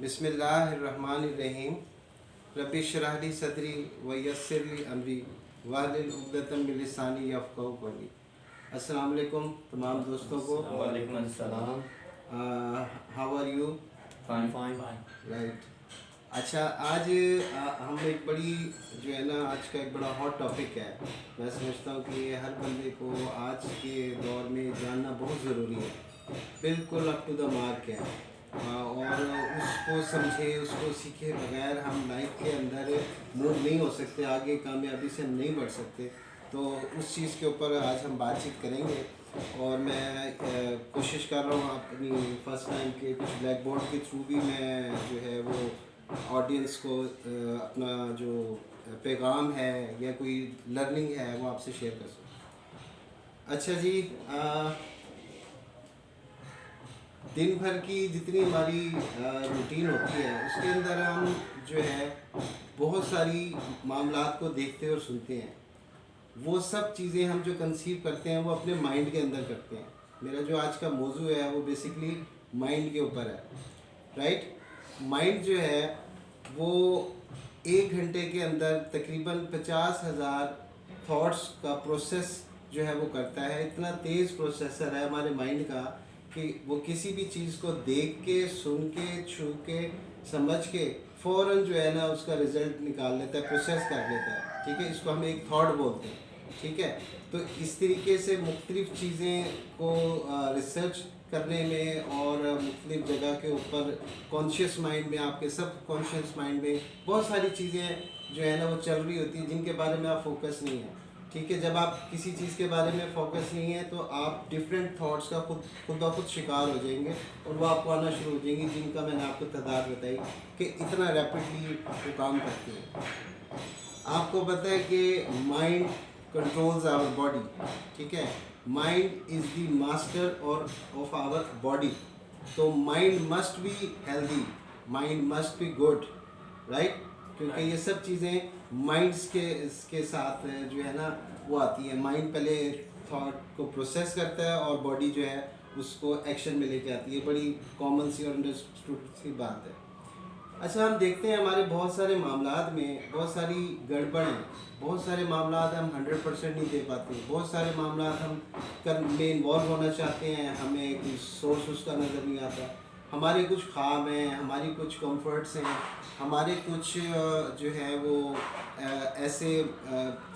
बिस्मिल्लाहिर्रहमानिर्रहीम। रब्बि इश्रह ली सदरी व यस्सिर ली अमरी वहलुल उक़दतम मिन लिसानी यफ़क़हू क़ौली। अस्सलाम वालेकुम तमाम दोस्तों को। वालेकुम अस्सलाम। How are you? Fine. Right. अच्छा, आज हम एक बड़ी जो है ना, आज का एक बड़ा हॉट टॉपिक है। मैं समझता हूँ कि हर बंदे को आज के दौर में जानना बहुत ज़रूरी है। बिल्कुल अप टू द मार्क है। और उसको समझे, उसको सीखे बगैर हम लाइफ के अंदर मूव नहीं हो सकते, आगे कामयाबी से हम नहीं बढ़ सकते। तो उस चीज़ के ऊपर आज हम बातचीत करेंगे। और मैं कोशिश कर रहा हूँ अपनी फ़र्स्ट टाइम के कुछ ब्लैक बोर्ड के थ्रू भी मैं जो है वो ऑडियंस को अपना जो पैगाम है या कोई लर्निंग है वो आपसे शेयर कर सकूँ। अच्छा जी, दिन भर की जितनी हमारी रूटीन होती है उसके अंदर हम जो है बहुत सारी मामलात को देखते और सुनते हैं। वो सब चीज़ें हम जो कंसीव करते हैं वो अपने माइंड के अंदर करते हैं। मेरा जो आज का मौजू है वो बेसिकली माइंड के ऊपर है। राइट। माइंड जो है वो 1 घंटे के अंदर तकरीबन 50,000 थॉट्स का प्रोसेस जो है वो करता है। इतना तेज़ प्रोसेसर है हमारे माइंड का कि वो किसी भी चीज़ को देख के, सुन के, छू के, समझ के फ़ौरन जो है ना उसका रिज़ल्ट निकाल लेता है, प्रोसेस कर लेता है। ठीक है, इसको हम एक थॉट बोलते हैं। ठीक है, तो इस तरीके से मुख्तलिफ़ चीज़ें को रिसर्च करने में और मुख्तलिफ़ जगह के ऊपर कॉन्शियस माइंड में, आपके सब कॉन्शियस माइंड में बहुत सारी चीज़ें जो है ना वो चल रही होती हैं जिनके बारे में आप फोकस नहीं है। ठीक है, जब आप किसी चीज़ के बारे में फोकस नहीं है तो आप डिफरेंट थॉट्स का खुद ब खुद शिकार हो जाएंगे और वो आपको आना शुरू हो जाएंगी, जिनका मैंने आपको तादाद बताई कि इतना रैपिडली वो काम करते हैं। आपको पता है कि माइंड कंट्रोल्स आवर बॉडी। ठीक है, माइंड इज़ द मास्टर और ऑफ आवर बॉडी। तो mind must be healthy, mind must be good. Right, क्योंकि ये सब चीज़ें माइंड्स के साथ जो है ना वो आती है। माइंड पहले थॉट को प्रोसेस करता है और बॉडी जो है उसको एक्शन में लेके आती है। बड़ी कॉमन सी और अंडरस्टूड सी बात है। अच्छा, हम देखते हैं हमारे बहुत सारे मामलात में बहुत सारी गड़बड़ हैं। बहुत सारे मामलात हम 100% नहीं दे पाते। बहुत सारे मामलात हम में इन्वॉल्व होना चाहते हैं, हमें कोई सोर्स उसका नज़र नहीं आता। हमारे कुछ ख्वाब हैं, हमारी कुछ कंफर्ट्स हैं, हमारे कुछ जो है वो ऐसे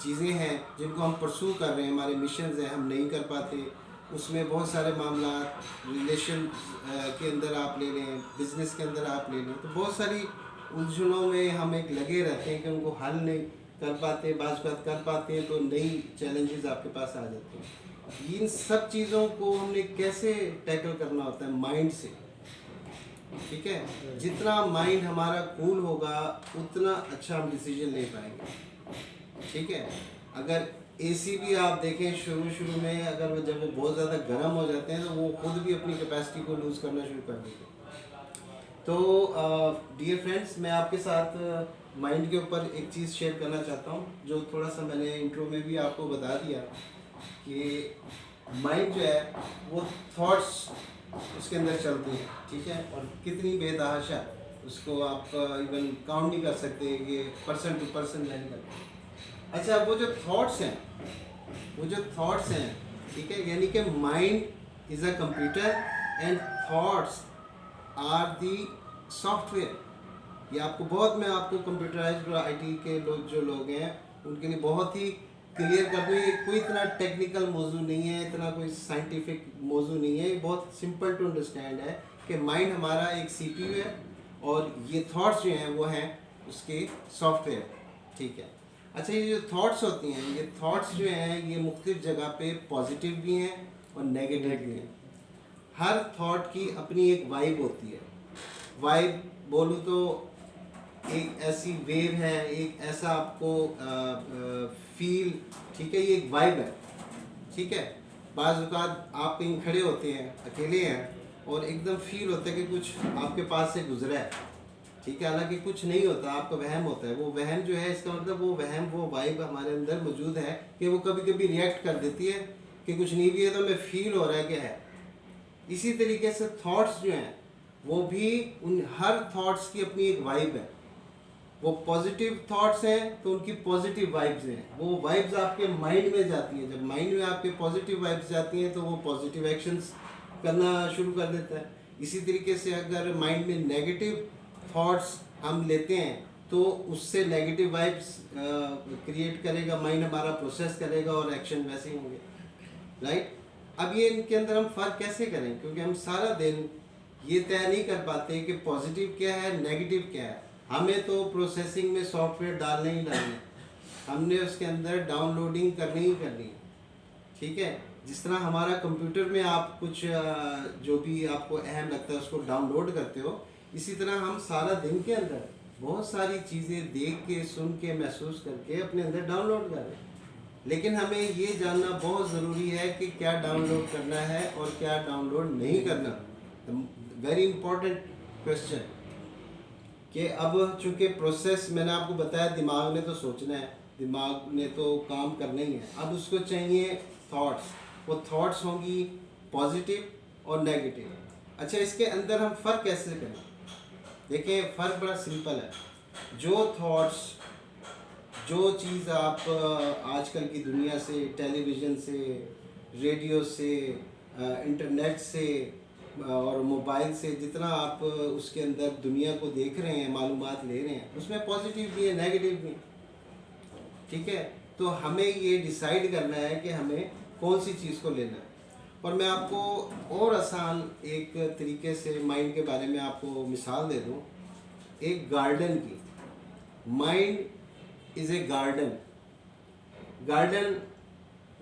चीज़ें हैं जिनको हम परसू कर रहे हैं, हमारे मिशंस हैं, हम नहीं कर पाते। उसमें बहुत सारे मामला रिलेशन के अंदर आप ले लें, बिज़नेस के अंदर आप ले लें, तो बहुत सारी उलझनों में हम एक लगे रहते हैं कि उनको हल नहीं कर पाते। बात कर पाते हैं तो नई चैलेंजेस आपके पास आ जाते हैं। इन सब चीज़ों को हमने कैसे टैकल करना होता है? माइंड से। ठीक है, जितना माइंड हमारा कूल होगा उतना अच्छा हम डिसीजन ले पाएंगे। ठीक है, अगर एसी भी आप देखें शुरू में, अगर वो जब वो बहुत ज़्यादा गर्म हो जाते हैं तो वो खुद भी अपनी कैपेसिटी को लूज़ करना शुरू कर देते हैं। तो डियर फ्रेंड्स, मैं आपके साथ माइंड के ऊपर एक चीज़ शेयर करना चाहता हूँ जो थोड़ा सा मैंने इंट्रो में भी आपको बता दिया कि माइंड जो है वो थॉट्स उसके अंदर चलती हैं। ठीक है, और कितनी बेतहाशा उसको आप इवन काउंट नहीं कर सकते, ये पर्सन टू पर्सन नहीं करते। अच्छा, वो जो थॉट्स हैं, ठीक है, यानी कि mind is a computer and thoughts are the software. ये आपको बहुत, मैं आपको कंप्यूटराइज्ड आईटी के लोग हैं उनके लिए बहुत ही क्लियर कर दूँ। ये कोई इतना टेक्निकल मौजू नहीं है, इतना कोई साइंटिफिक मौजू नहीं है। ये बहुत सिंपल टू अंडरस्टैंड है कि माइंड हमारा एक सीपीयू है और ये थॉट्स जो हैं वो हैं उसके सॉफ्टवेयर। ठीक है। अच्छा, ये जो थॉट्स होती हैं, ये थॉट्स जो हैं ये मुख्तलिफ जगह पे पॉजिटिव भी हैं और नेगेटिव भी हैं। हर थॉट की अपनी एक वाइब होती है। वाइब बोलूँ तो एक ऐसी वेव है, एक ऐसा आपको फील। ठीक है, ये एक वाइब है। ठीक है, बाज़ औक़ात आप कहीं खड़े होते हैं, अकेले हैं और एकदम फील होता है कि कुछ आपके पास से गुजरा है। ठीक है, हालांकि कुछ नहीं होता, आपका वहम होता है। वो वहम जो है, इसका मतलब वो वहम, वो वाइब हमारे अंदर मौजूद है कि वो कभी कभी रिएक्ट कर देती है कि कुछ नहीं भी है तो हमें फील हो रहा है कि है। इसी तरीके से थॉट्स जो हैं, वो भी उन हर थॉट्स की अपनी एक वाइब है। वो पॉजिटिव थॉट्स हैं तो उनकी पॉजिटिव वाइब्स हैं, वो वाइब्स आपके माइंड में जाती हैं। जब माइंड में आपके पॉजिटिव वाइब्स जाती हैं तो वो पॉजिटिव एक्शंस करना शुरू कर देता है। इसी तरीके से अगर माइंड में नेगेटिव थॉट्स हम लेते हैं तो उससे नेगेटिव वाइब्स क्रिएट करेगा माइंड, हमारा प्रोसेस करेगा और एक्शन वैसे ही होंगे, राइट। अब ये इनके अंदर हम फ़र्क कैसे करें, क्योंकि हम सारा दिन ये तय नहीं कर पाते कि पॉजिटिव क्या है नेगेटिव क्या है। हमें तो प्रोसेसिंग में सॉफ्टवेयर डालने ही डालने, हमने उसके अंदर डाउनलोडिंग करनी ही करनी है, ठीक है। जिस तरह हमारा कंप्यूटर में आप कुछ जो भी आपको अहम लगता है उसको डाउनलोड करते हो, इसी तरह हम सारा दिन के अंदर बहुत सारी चीज़ें देख के, सुन के, महसूस करके अपने अंदर डाउनलोड कर रहे हैं। लेकिन हमें ये जानना बहुत ज़रूरी है कि क्या डाउनलोड करना है और क्या डाउनलोड नहीं करना। वेरी इंपॉर्टेंट क्वेश्चन कि अब चूँकि प्रोसेस मैंने आपको बताया, दिमाग ने तो सोचना है, दिमाग ने तो काम करना ही है। अब उसको चाहिए थॉट्स, वो थॉट्स होंगी पॉजिटिव और नेगेटिव। अच्छा, इसके अंदर हम फ़र्क कैसे करें? देखिए, फ़र्क बड़ा सिंपल है। जो थॉट्स, जो चीज़ आप आजकल की दुनिया से, टेलीविज़न से, रेडियो से, इंटरनेट से और मोबाइल से जितना आप उसके अंदर दुनिया को देख रहे हैं, मालूमात ले रहे हैं, उसमें पॉजिटिव भी है नेगेटिव भी, ठीक है। तो हमें ये डिसाइड करना है कि हमें कौन सी चीज़ को लेना है। और मैं आपको और आसान एक तरीके से माइंड के बारे में आपको मिसाल दे दूँ, एक गार्डन की। Mind is a garden. Garden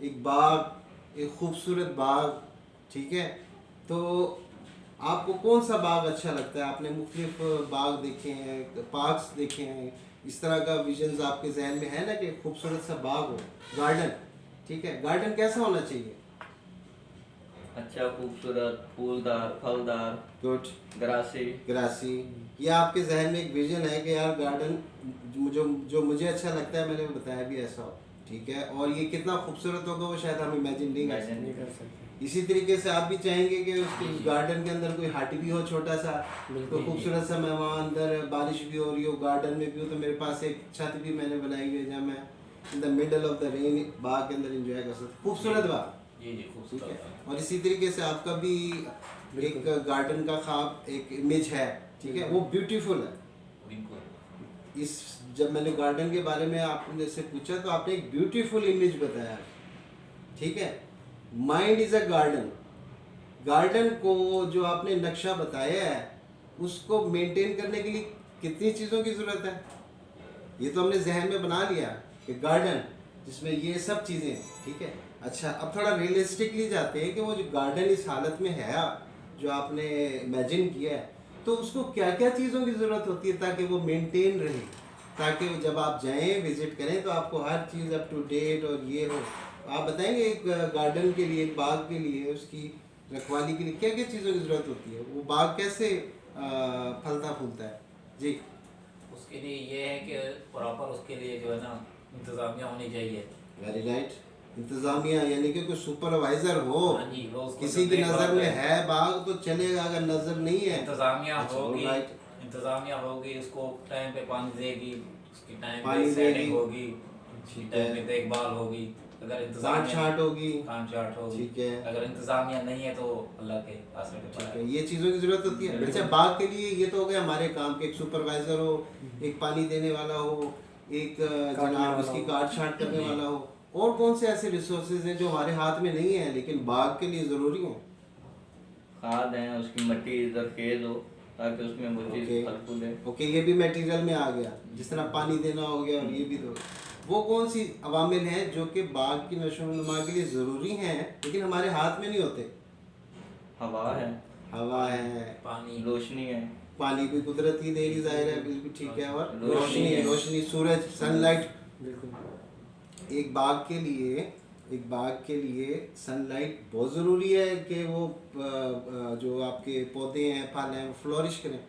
एक बाग, एक खूबसूरत बाग, ठीक है। तो आपको कौन सा बाग अच्छा लगता है? आपने मुख्तलिफ बाग देखे हैं, पार्क्स देखे हैं, इस तरह का विजन्स आपके जहन में है ना कि खूबसूरत सा बाग हो, गार्डन, ठीक है। गार्डन कैसा होना चाहिए? अच्छा, खूबसूरत, फूलदार, फलदार, गुड, ग्रासी। ग्रासी। ये आपके जहन में एक विजन है कि यार गार्डन जो मुझे अच्छा लगता है, मैंने बताया भी ऐसा हो, ठीक है। और ये कितना खूबसूरत होगा वो शायद हम इमेजिन नहीं कर सकते। इसी तरीके से आप भी चाहेंगे कि उसके गार्डन के अंदर कोई हट भी हो छोटा सा, तो खूबसूरत सा, मैं वहाँ अंदर बारिश भी हो रही हो, गार्डन में भी हो, तो मेरे पास एक छत भी मैंने बनाई हुई है जहाँ मैं in the middle of the rain बाग के अंदर एंजॉय कर सकता। खूबसूरत बाग, जी ठीक है। खूबसूरत। और इसी तरीके से आपका भी एक गार्डन का ख्वाब, एक इमेज है, ठीक है, वो ब्यूटीफुल है। बिल्कुल। इस जब मैंने गार्डन के बारे में आपने से पूछा तो आपने एक ब्यूटीफुल इमेज बताया, ठीक है। Mind is a garden. Garden को जो आपने नक्शा बताया है उसको मेंटेन करने के लिए कितनी चीज़ों की ज़रूरत है? ये तो हमने जहन में बना लिया कि गार्डन जिसमें ये सब चीज़ें, ठीक है। अच्छा, अब थोड़ा रियलिस्टिकली जाते हैं कि वो जो गार्डन इस हालत में है जो आपने इमेजिन किया है, तो उसको क्या क्या चीज़ों की ज़रूरत होती है ताकि वो मेंटेन रहे, ताकि जब आप जाएं, विज़िट करें, तो आपको हर चीज़ अप टू डेट और ये हो। आप बताएंगे एक गार्डन के लिए, एक बाग के लिए, उसकी रखवाली के लिए क्या क्या चीज़ों की ज़रूरत होती है? वो बाग कैसे फलता फूलता है? जी, उसके लिए ये है कि प्रॉपर उसके लिए जो है ना इंतज़ामिया होनी चाहिए। Very right. इंतज़ामिया यानी कि कोई सुपरवाइज़र हो, हाँ जी, वो उसको किसी की देखभाल नज़र में करे। है बाग तो चलेगा, अगर नज़र नहीं है इंतज़ामिया अच्छा, होगी, राइट, इंतज़ामिया होगी, उसको टाइम पे पानी देगी, उसकी टाइम पानी पे देगी, सेटिंग होगी, ठीक टाइम पे है, देखभाल होगी। अगर काट इंतज़ामिया छाट होगी, काट छाट होगी, ठीक है, अगर इंतज़ामिया नहीं है तो अल्लाह के आसरे पे ठीक पड़ा है। है। ये चीज़ों की ज़रूरत होती है। अच्छा, बाग के लिए ये तो हो गया हमारे काम के, एक सुपरवाइज़र हो, एक पानी देने वाला हो, एक जनाब उसकी काट छाट करने वाला हो। और कौन से ऐसे रिसोर्सेज हैं जो हमारे हाथ में नहीं है लेकिन बाग के लिए ज़रूरी हैं? खाद हैं, उसकी मिट्टी जरखेज हो ताकि उसमें वो चीज़ ओके, फल फूले। ओके, ये भी मटेरियल में आ गया, जिस तरह पानी देना हो गया, और ये भी तो। वो कौन सी अवामिल हैं जो कि बाग की नशोनुमा के लिए ज़रूरी हैं लेकिन हमारे हाथ में नहीं होते? हवा है, हवा है, पानी, रोशनी है, पानी भी कुदरती देगी, जाहिर है, बिल्कुल ठीक है। और रोशनी है। रोशनी, सूरज, सनलाइट। बिल्कुल। एक बाग के लिए, एक बाग के लिए सनलाइट बहुत ज़रूरी है कि वो जो आपके पौधे हैं, फल हैं, वो फ्लोरिश करें,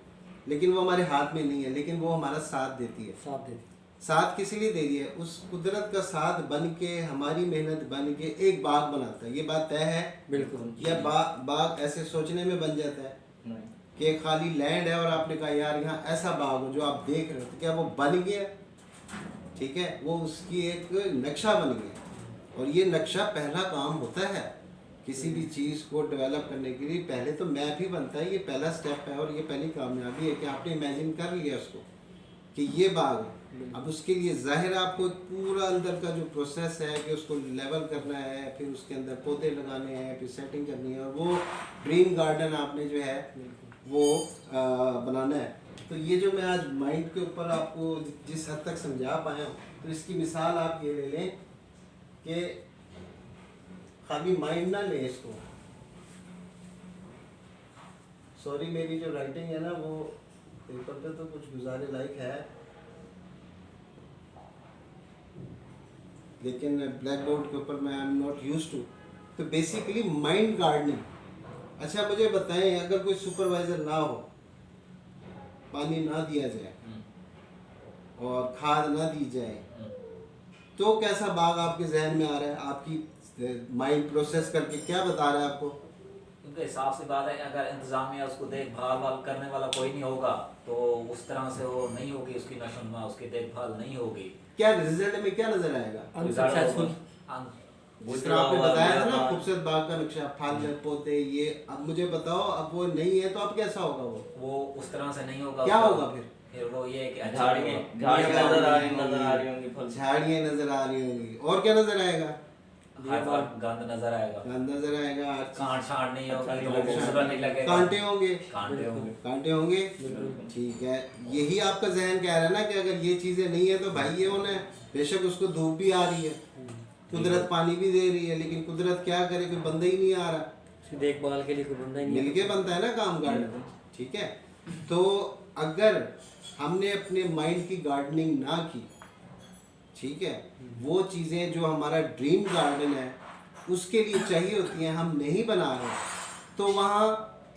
लेकिन वो हमारे हाथ में नहीं है, लेकिन वो हमारा साथ देती है। साथ देती साथ किस लिए दे रही है? उस कुदरत का साथ बन के, हमारी मेहनत बन के एक बाग बनाता है। ये बात तय है? बिल्कुल। या बाग ऐसे सोचने में बन जाता है? नहीं, कि खाली लैंड है और आपने कहा यार यहाँ ऐसा बाग हो जो आप देख रहे हो, तो क्या वो बन गया? ठीक है, वो उसकी एक नक्शा बन गया। और ये नक्शा पहला काम होता है किसी भी चीज़ को डेवलप करने के लिए। पहले तो मैप ही बनता है, ये पहला स्टेप है और ये पहली कामयाबी है कि आपने इमेजिन कर लिया उसको कि ये बाग है। अब उसके लिए जाहिर आपको एक पूरा अंदर का जो प्रोसेस है कि उसको लेवल करना है, फिर उसके अंदर पौधे लगाने हैं, फिर सेटिंग करनी है, और वो ड्रीम गार्डन आपने जो है वो बनाना है। तो ये जो मैं आज माइंड के ऊपर आपको जिस हद तक समझा पाया हूँ, तो इसकी मिसाल आप ये ले लें कि खाली माइंड ना लें इसको। सॉरी, मेरी जो राइटिंग है ना वो पेपर पे तो कुछ गुजारे लायक है, लेकिन ब्लैक बोर्ड के ऊपर मैं I am not used to. तो बेसिकली माइंड गार्डनिंग। अच्छा मुझे बताएं, अगर कोई सुपरवाइजर ना हो, पानी ना दिया जाए और खाद ना दी जाए, तो कैसा बाग आपके जहन में आ रहा है? आपकी माइंड प्रोसेस करके क्या बता रहा है आपको? उनके हिसाब से बात है, अगर इंतजामिया उसको देखभाल वाल करने वाला कोई नहीं होगा तो उस तरह से वो नहीं होगी, उसकी नशोनुमा, उसकी देखभाल नहीं होगी। क्या रिजल्ट में क्या नजर आएगा? अनसक्सेसफुल। जिस तरह आपने बताया था ना खूबसूरत बाग का नक्शा, फल पौधे ये, अब मुझे बताओ अब वो नहीं है तो अब कैसा होगा? वो उस तरह से नहीं होगा। क्या होगा फिर वो ये है कि झाड़ियाँ नजर आ रही होंगी, फल झाड़ियाँ नजर आ रही होंगी, और क्या नजर आएगा? गंद नजर आएगा, गंद नजर आएगा, कांट छांट नहीं होगा, अच्छा, तो खूबसूरत नहीं लगेगा। कांटे होंगे, कांटे होंगे। कांटे होंगे। ठीक है, यही आपका जहन कह रहा है ना कि अगर ये चीजें नहीं है तो भाई ये होना है। बेशक उसको धूप भी आ रही है, कुदरत पानी भी दे रही है, लेकिन कुदरत क्या करे, कोई बंदा ही नहीं आ रहा। देखभाल के लिए कोई बंदा ही नहीं मिलके बनता है ना काम गार्डन। ठीक है, तो अगर हमने अपने माइंड की गार्डनिंग ना की, ठीक है, वो चीज़ें जो हमारा ड्रीम गार्डन है उसके लिए चाहिए होती हैं, हम नहीं बना रहे, तो वहाँ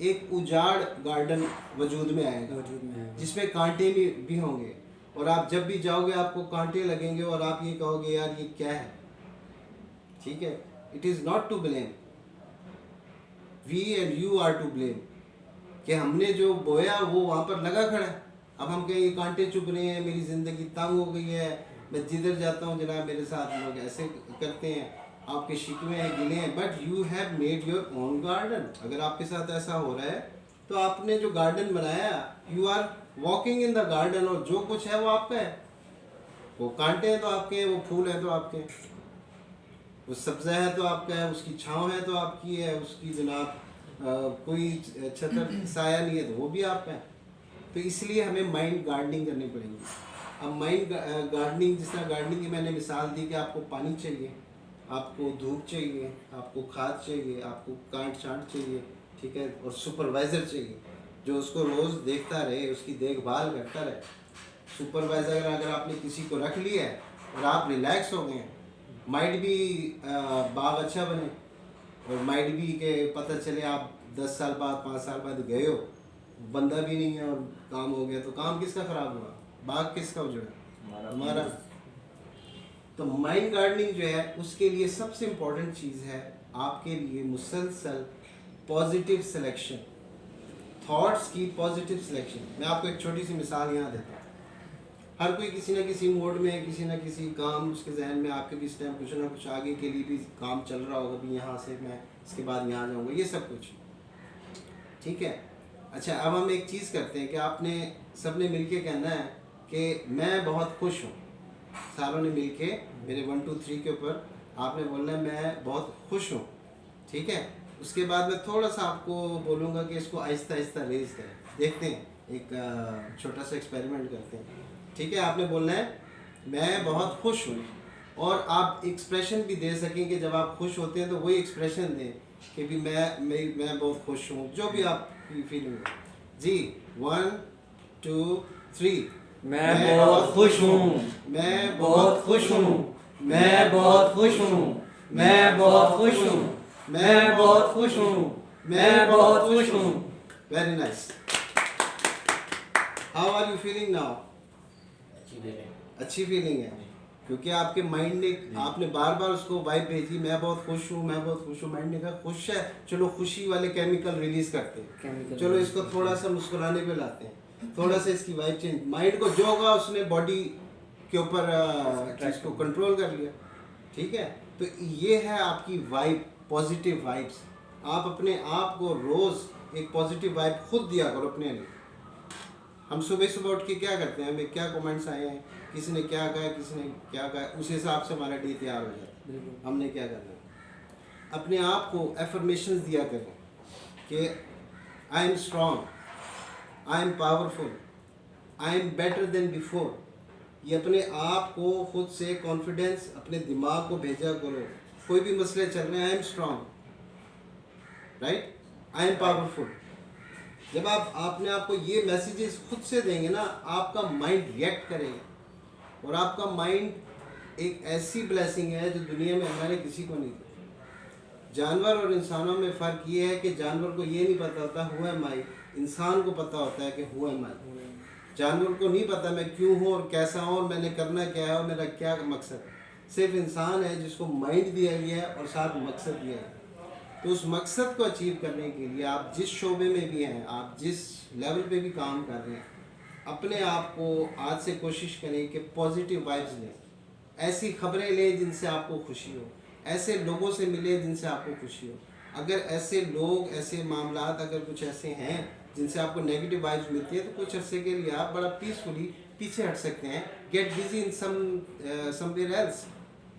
एक उजाड़ गार्डन वजूद में आएगा, जिसमें कांटे भी होंगे, और आप जब भी जाओगे आपको कांटे लगेंगे और आप ये कहोगे यार ये क्या है। ठीक है, it is not to blame, we and you are to blame, कि हमने जो बोया वो वहाँ पर लगा खड़ा है। अब हम कहें ये कांटे चुभ रहे हैं, मेरी ज़िंदगी तंग हो गई है, मैं जिधर जाता हूँ जनाब मेरे साथ लोग ऐसे करते हैं, आपके शिकवे हैं, गिले हैं, but you have made your own garden. अगर आपके साथ ऐसा हो रहा है तो आपने जो गार्डन बनाया, you are walking in the garden, और जो कुछ है वो आपका है। वो कांटे हैं तो आपके हैं, वो फूल हैं तो आपके हैं, वो सब्ज़ा है तो आपका है, उसकी छाँव है तो आपकी है, उसकी जनाब कोई छतर साया नहीं है तो वो भी आपका है। तो इसलिए हमें माइंड गार्डनिंग करनी पड़ेगी। अब माइंड गार्डनिंग, जिस तरह गार्डनिंग की मैंने मिसाल दी कि आपको पानी चाहिए, आपको धूप चाहिए, आपको खाद चाहिए, आपको कांट छांट चाहिए, ठीक है, और सुपरवाइज़र चाहिए जो उसको रोज़ देखता रहे, उसकी देखभाल करता रहे। सुपरवाइज़र अगर आपने किसी को रख लिया है और आप रिलैक्स हो गए, माइंड भी बाग अच्छा बने, और माइंड भी के पता चले आप 10 साल बाद 5 साल बाद गए हो, बंदा भी नहीं है और काम हो गया, तो काम किसका ख़राब हुआ? बाग किसका उजड़ा? हमारा। तो माइंड गार्डनिंग जो है उसके लिए सबसे इम्पोर्टेंट चीज़ है आपके लिए मुसलसल पॉजिटिव सिलेक्शन, थॉट्स की पॉजिटिव सिलेक्शन। मैं आपको एक छोटी सी मिसाल यहाँ देता हूँ। हर कोई किसी न किसी मोड में, किसी न किसी काम उसके जहन में, आपके भी इस टाइम कुछ ना कुछ आगे के लिए भी काम चल रहा होगा, भी यहाँ से मैं इसके बाद यहाँ जाऊँगा, ये सब कुछ। ठीक है, अच्छा अब हम एक चीज़ करते हैं कि आपने सबने मिलके कहना है कि मैं बहुत खुश हूँ। सारों ने मिलके मेरे 1 2 3 के ऊपर आपने बोलना है मैं बहुत खुश हूँ। ठीक है, उसके बाद मैं थोड़ा सा आपको बोलूँगा कि इसको आहिस्ता आहिस्ता रेज करें। देखते हैं, एक छोटा सा एक्सपेरिमेंट करते हैं। ठीक है, आपने बोलना है मैं बहुत खुश हूँ, और आप एक्सप्रेशन भी दे सकें कि जब आप खुश होते हैं तो वही एक्सप्रेशन दें कि भी मैं बहुत खुश हूँ, जो भी आपकी फीलिंग है। जी 1 2 3। मैं बहुत खुश हूँ, मैं बहुत खुश हूँ, मैं बहुत खुश हूँ, मैं बहुत खुश हूँ, मैं बहुत खुश हूँ, मैं बहुत खुश हूँ। Very nice. How are you feeling now? अच्छी फीलिंग। अच्छी फीलिंग है। क्योंकि आपके माइंड ने आपने बार बार उसको वाइब भेजी, मैं बहुत खुश हूँ, मैं बहुत खुश हूँ। माइंड ने कहा खुश है, चलो खुशी वाले केमिकल रिलीज करते हैं, चलो इसको थोड़ा सा मुस्कुराने पे लाते हैं, थोड़ा सा इसकी वाइब चेंज। माइंड को जो होगा उसने बॉडी के ऊपर चीज़ को कंट्रोल कर लिया। ठीक है, तो ये है आपकी वाइब, पॉजिटिव वाइब्स। आप अपने आप को रोज़ एक पॉजिटिव वाइब खुद दिया करो अपने लिए। हम सुबह सुबह उठ के क्या करते हैं, हमें क्या कमेंट्स आए हैं, किसी ने क्या कहा, किसी ने क्या कहा, उस हिसाब से हमारा डे तैयार हो जाता है। हमने क्या करना है, अपने आप को एफर्मेशंस दिया करें कि I am strong, I am powerful, I am better than before. ये अपने आप को खुद से कॉन्फिडेंस अपने दिमाग को भेजा करो। कोई भी मसले चल रहे हैं, I am strong, right, I am powerful. जब आप अपने आप को ये मैसेजेस खुद से देंगे ना, आपका माइंड रिएक्ट करेगा। और आपका माइंड एक ऐसी ब्लेसिंग है जो दुनिया में हमारे किसी को नहीं दी। जानवर और इंसानों में फ़र्क ये है कि जानवर को ये नहीं पता होता हु एम आई, इंसान को पता होता है कि हु एम आई। जानवर को नहीं पता मैं क्यों हूँ और कैसा हूँ और मैंने करना क्या है और मेरा क्या मकसद है। सिर्फ इंसान है जिसको माइंड दिया गया है और साथ मकसद दिया है। तो उस मकसद को अचीव करने के लिए आप जिस शोबे में भी हैं, आप जिस लेवल पे भी काम कर रहे हैं, अपने आप को आज से कोशिश करें कि पॉजिटिव वाइब्स लें, ऐसी खबरें लें जिनसे आपको खुशी हो, ऐसे लोगों से मिले जिनसे आपको खुशी हो। अगर ऐसे लोग, ऐसे मामलात अगर कुछ ऐसे हैं जिनसे आपको नेगेटिव वाइब्स मिलती है, तो कुछ अर्से के लिए आप बड़ा पीसफुली पीछे हट सकते हैं, get busy in somewhere else,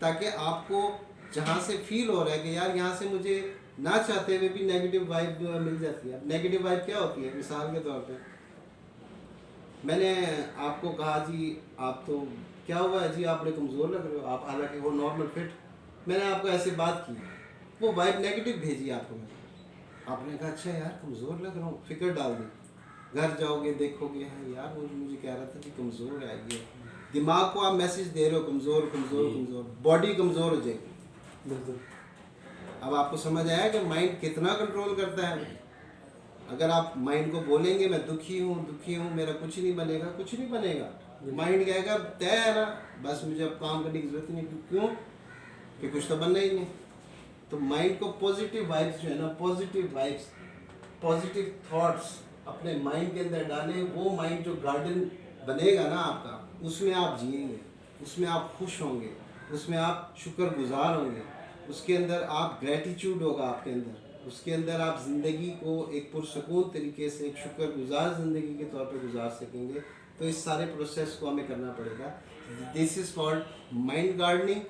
ताकि आपको जहाँ से फील हो रहा है कि यार यहाँ से मुझे ना चाहते हुए भी नेगेटिव वाइब मिल जाती है। नेगेटिव वाइब क्या होती है? मिसाल के तौर पे मैंने आपको कहा जी आप तो क्या हुआ है जी, आप बड़े कमज़ोर लग रहे हो, आप हालांकि वो नॉर्मल फिट, मैंने आपको ऐसे बात की, वो वाइब नेगेटिव भेजी आपको मैंने, आपने कहा अच्छा यार कमज़ोर लग रहा हूँ, फिक्र डाल दी। घर जाओगे देखोगे हाँ यार वो मुझे कह रहा था कि कमज़ोर है, ये दिमाग को आप मैसेज दे रहे हो कमज़ोर कमज़ोर कमज़ोर, बॉडी कमज़ोर हो जाएगी। बिल्कुल। अब आपको समझ आया कि माइंड कितना कंट्रोल करता है। अगर आप माइंड को बोलेंगे मैं दुखी हूँ, मेरा कुछ नहीं बनेगा, कुछ नहीं बनेगा, माइंड कहेगा तय है ना, बस मुझे अब काम करने की जरूरत नहीं। क्यों? कि कुछ तो बनना ही नहीं। तो माइंड को पॉजिटिव वाइब्स जो है ना, पॉजिटिव वाइब्स, पॉजिटिव थॉट्स अपने माइंड के अंदर डालें। वो माइंड जो गार्डन बनेगा ना आपका, उसमें आप जिएंगे, उसमें आप खुश होंगे, उसमें आप शुक्रगुजार होंगे, उसके अंदर आप ग्रेटिट्यूड होगा आपके अंदर, उसके अंदर आप ज़िंदगी को एक पुरसकून तरीके से, एक शुक्रगुजार ज़िंदगी के तौर पे गुजार सकेंगे। तो इस सारे प्रोसेस को हमें करना पड़ेगा। This is called mind gardening.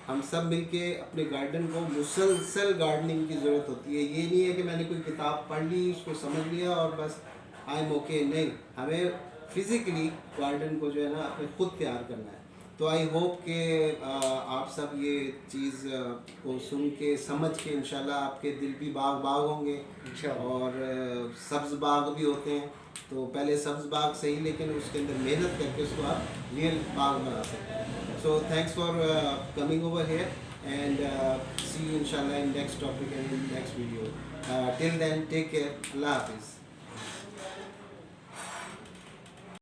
हम सब मिलके अपने गार्डन को मुसलसल गार्डनिंग की ज़रूरत होती है। ये नहीं है कि मैंने कोई किताब पढ़ ली, उसको समझ लिया और बस आई एम ओके, नहीं, हमें फिज़िकली गार्डन को जो है ना अपने खुद तैयार करना है। तो आई होप कि आप सब ये चीज़ को सुन के समझ के इंशाल्लाह आपके दिल भी बाग बाग होंगे। और सब्ज़ बाग भी होते हैं, तो पहले सब्ज़ बाग सही, लेकिन उसके अंदर मेहनत करके उसको आप रियल बाग बना सकते हैं। So thanks for coming over here and see you इंशाल्लाह in next topic and in next video. Till then take care, अल्लाह हाफिज़।